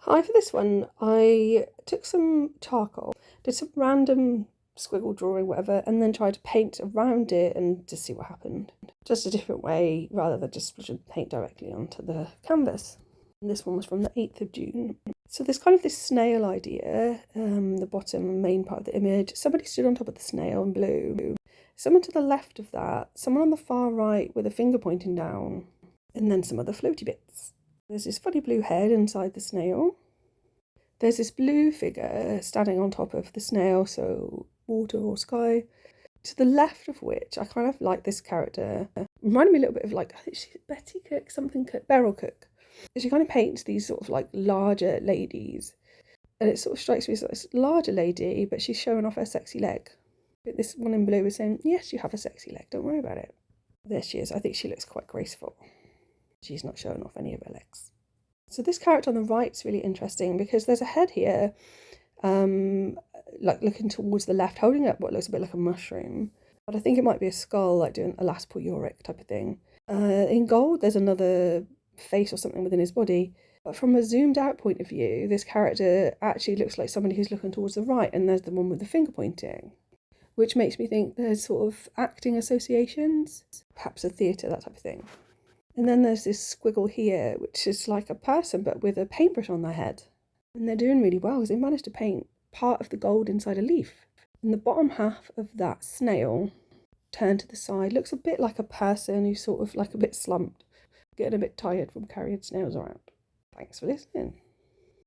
Hi, for this one, I took some charcoal, did some random squiggle drawing, whatever, and then tried to paint around it and to see what happened. Just a different way rather than just splashing paint directly onto the canvas. And this one was from the 8th of June. So there's kind of this snail idea, the bottom main part of the image. Somebody stood on top of the snail in blue. Someone to the left of that, someone on the far right with a finger pointing down, and then some other floaty bits. There's this funny blue head inside the snail. There's this blue figure standing on top of the snail, so water or sky. To the left of which, I kind of like this character. Reminded me a little bit of I think she's Betty Cook, something Cook, Beryl Cook. She kind of paints these sort of larger ladies. And it sort of strikes me as this larger lady, but she's showing off her sexy leg. But this one in blue is saying, yes, you have a sexy leg, don't worry about it. There she is. I think she looks quite graceful. She's not showing off any of her legs. So this character on the right is really interesting because there's a head here, looking towards the left, holding up what looks a bit like a mushroom. But I think it might be a skull, doing a last Yorick type of thing. In gold, there's another face or something within his body. But from a zoomed out point of view, this character actually looks like somebody who's looking towards the right, and there's the one with the finger pointing, which makes me think there's sort of acting associations, perhaps a theatre, that type of thing. And then there's this squiggle here, which is like a person but with a paintbrush on their head. And they're doing really well because they managed to paint part of the gold inside a leaf. And the bottom half of that snail, turned to the side, looks a bit like a person who's sort of a bit slumped, getting a bit tired from carrying snails around. Thanks for listening.